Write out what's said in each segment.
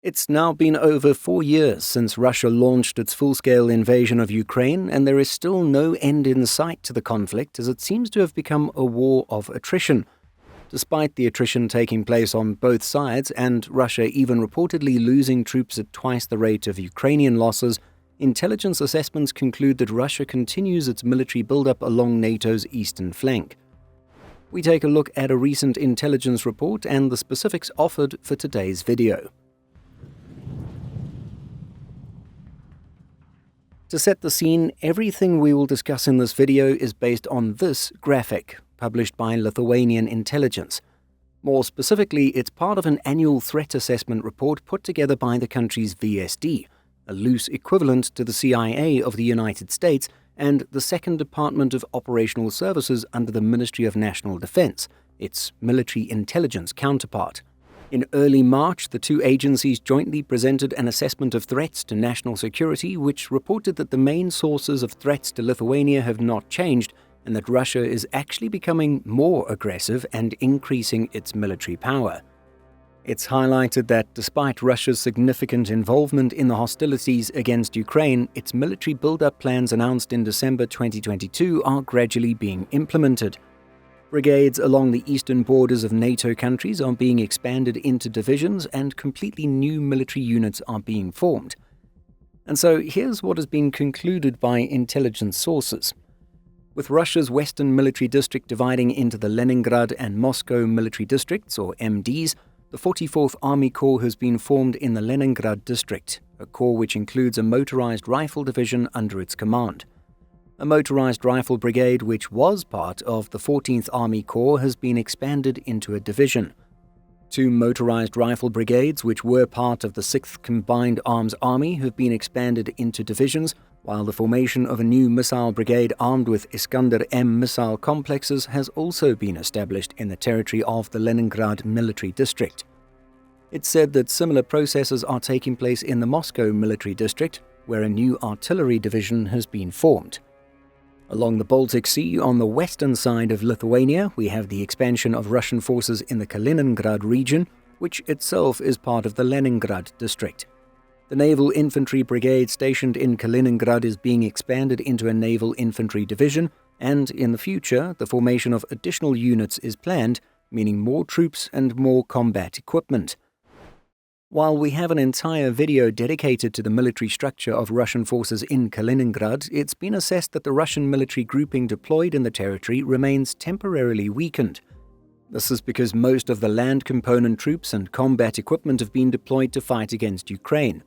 It's now been over 4 years since Russia launched its full-scale invasion of Ukraine, and there is still no end in sight to the conflict, as it seems to have become a war of attrition. Despite the attrition taking place on both sides, and Russia even reportedly losing troops at twice the rate of Ukrainian losses, intelligence assessments conclude that Russia continues its military buildup along NATO's eastern flank. We take a look at a recent intelligence report and the specifics offered for today's video. To set the scene, everything we will discuss in this video is based on this graphic, published by Lithuanian intelligence. More specifically, it's part of an annual threat assessment report put together by the country's VSD, a loose equivalent to the CIA of the United States and the Second Department of Operational Services under the Ministry of National Defense, its military intelligence counterpart. In early March, the two agencies jointly presented an assessment of threats to national security, which reported that the main sources of threats to Lithuania have not changed, and that Russia is actually becoming more aggressive and increasing its military power. It's highlighted that despite Russia's significant involvement in the hostilities against Ukraine, its military build-up plans announced in December 2022 are gradually being implemented. Brigades along the eastern borders of NATO countries are being expanded into divisions, and completely new military units are being formed. And so here's what has been concluded by intelligence sources. With Russia's western military district dividing into the Leningrad and Moscow military districts, or MDs, the 44th Army Corps has been formed in the Leningrad district, a corps which includes a motorized rifle division under its command. A motorized rifle brigade, which was part of the 14th Army Corps, has been expanded into a division. Two motorized rifle brigades, which were part of the 6th Combined Arms Army, have been expanded into divisions, while the formation of a new missile brigade armed with Iskander-M missile complexes has also been established in the territory of the Leningrad military district. It's said that similar processes are taking place in the Moscow military district, where a new artillery division has been formed. Along the Baltic Sea, on the western side of Lithuania, we have the expansion of Russian forces in the Kaliningrad region, which itself is part of the Leningrad district. The Naval Infantry Brigade stationed in Kaliningrad is being expanded into a Naval Infantry Division, and in the future, the formation of additional units is planned, meaning more troops and more combat equipment. While we have an entire video dedicated to the military structure of Russian forces in Kaliningrad, it's been assessed that the Russian military grouping deployed in the territory remains temporarily weakened. This is because most of the land component troops and combat equipment have been deployed to fight against Ukraine.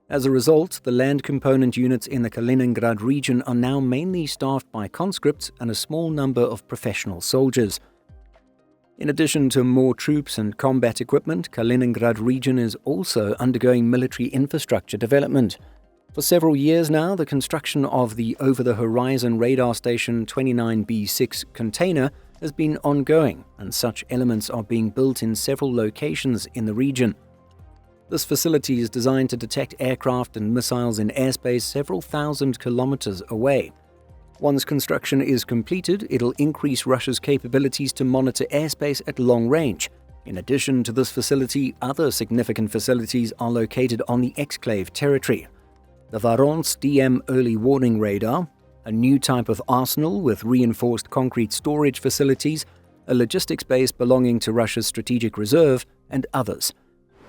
As a result, the land component units in the Kaliningrad region are now mainly staffed by conscripts and a small number of professional soldiers. In addition to more troops and combat equipment, Kaliningrad region is also undergoing military infrastructure development. For several years now, the construction of the over-the-horizon radar station 29B6 container has been ongoing, and such elements are being built in several locations in the region. This facility is designed to detect aircraft and missiles in airspace several thousand kilometers away. Once construction is completed, it'll increase Russia's capabilities to monitor airspace at long range. In addition to this facility, other significant facilities are located on the exclave territory. The Voronezh DM early warning radar, a new type of arsenal with reinforced concrete storage facilities, a logistics base belonging to Russia's strategic reserve, and others.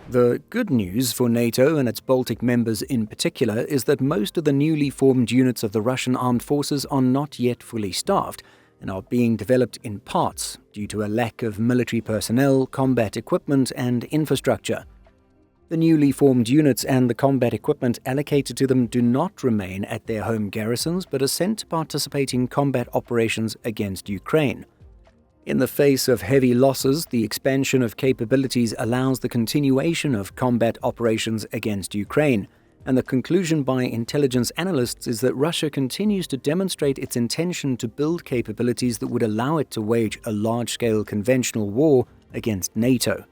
The good news for NATO and its Baltic members in particular is that most of the newly formed units of the Russian armed forces are not yet fully staffed and are being developed in parts due to a lack of military personnel, combat equipment, and infrastructure. The newly formed units and the combat equipment allocated to them do not remain at their home garrisons but are sent to participate in combat operations against Ukraine. In the face of heavy losses, the expansion of capabilities allows the continuation of combat operations against Ukraine, and the conclusion by intelligence analysts is that Russia continues to demonstrate its intention to build capabilities that would allow it to wage a large-scale conventional war against NATO.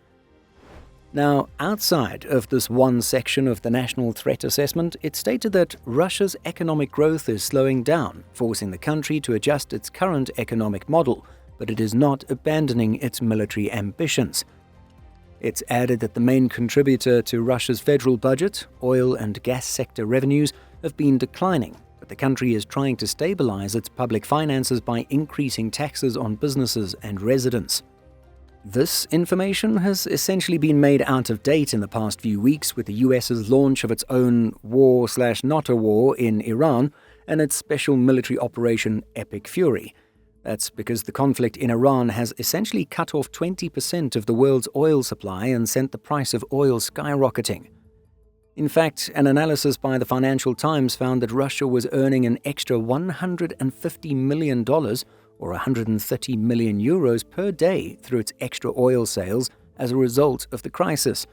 Now, outside of this one section of the National Threat Assessment, it stated that Russia's economic growth is slowing down, forcing the country to adjust its current economic model, but it is not abandoning its military ambitions. It's added that the main contributor to Russia's federal budget, oil and gas sector revenues, have been declining, but the country is trying to stabilize its public finances by increasing taxes on businesses and residents. This information has essentially been made out of date in the past few weeks with the US's launch of its own war/not a war in Iran and its special military operation Epic Fury. That's because the conflict in Iran has essentially cut off 20% of the world's oil supply and sent the price of oil skyrocketing. In fact, an analysis by the Financial Times found that Russia was earning an extra $150 million or 130 million euros per day through its extra oil sales as a result of the crisis.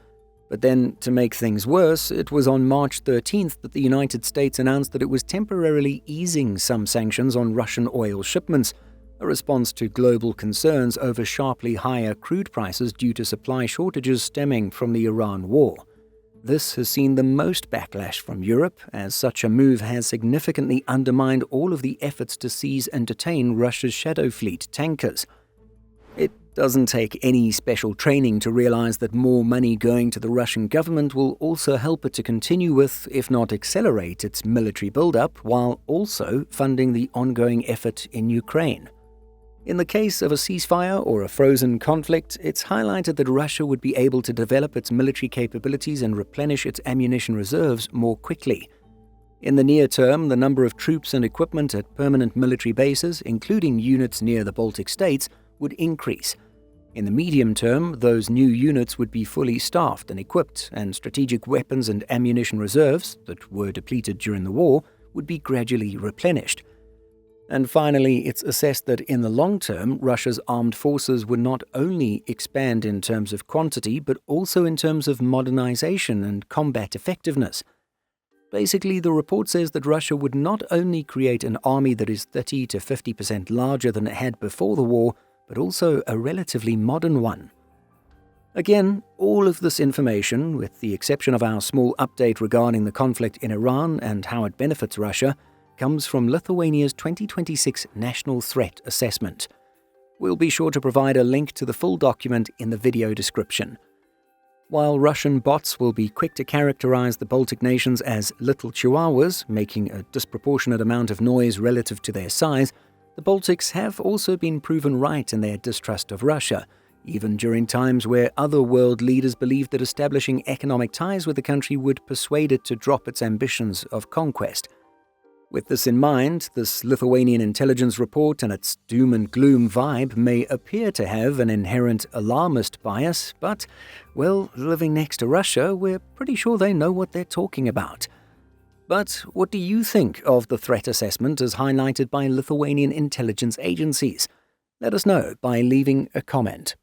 But then, to make things worse, it was on March 13th that the United States announced that it was temporarily easing some sanctions on Russian oil shipments, a response to global concerns over sharply higher crude prices due to supply shortages stemming from the Iran war. This has seen the most backlash from Europe, as such a move has significantly undermined all of the efforts to seize and detain Russia's shadow fleet tankers. It doesn't take any special training to realize that more money going to the Russian government will also help it to continue with, if not accelerate, its military buildup, while also funding the ongoing effort in Ukraine. In the case of a ceasefire or a frozen conflict, it's highlighted that Russia would be able to develop its military capabilities and replenish its ammunition reserves more quickly. In the near term, the number of troops and equipment at permanent military bases, including units near the Baltic states, would increase. In the medium term, those new units would be fully staffed and equipped, and strategic weapons and ammunition reserves, that were depleted during the war, would be gradually replenished. And finally, it's assessed that in the long term, Russia's armed forces would not only expand in terms of quantity, but also in terms of modernization and combat effectiveness. Basically, the report says that Russia would not only create an army that is 30 to 50% larger than it had before the war, but also a relatively modern one. Again, all of this information, with the exception of our small update regarding the conflict in Iran and how it benefits Russia, comes from Lithuania's 2026 National Threat Assessment. We'll be sure to provide a link to the full document in the video description. While Russian bots will be quick to characterize the Baltic nations as little chihuahuas, making a disproportionate amount of noise relative to their size, the Baltics have also been proven right in their distrust of Russia, even during times where other world leaders believed that establishing economic ties with the country would persuade it to drop its ambitions of conquest. With this in mind, this Lithuanian intelligence report and its doom and gloom vibe may appear to have an inherent alarmist bias, but, well, living next to Russia, we're pretty sure they know what they're talking about. But what do you think of the threat assessment as highlighted by Lithuanian intelligence agencies? Let us know by leaving a comment.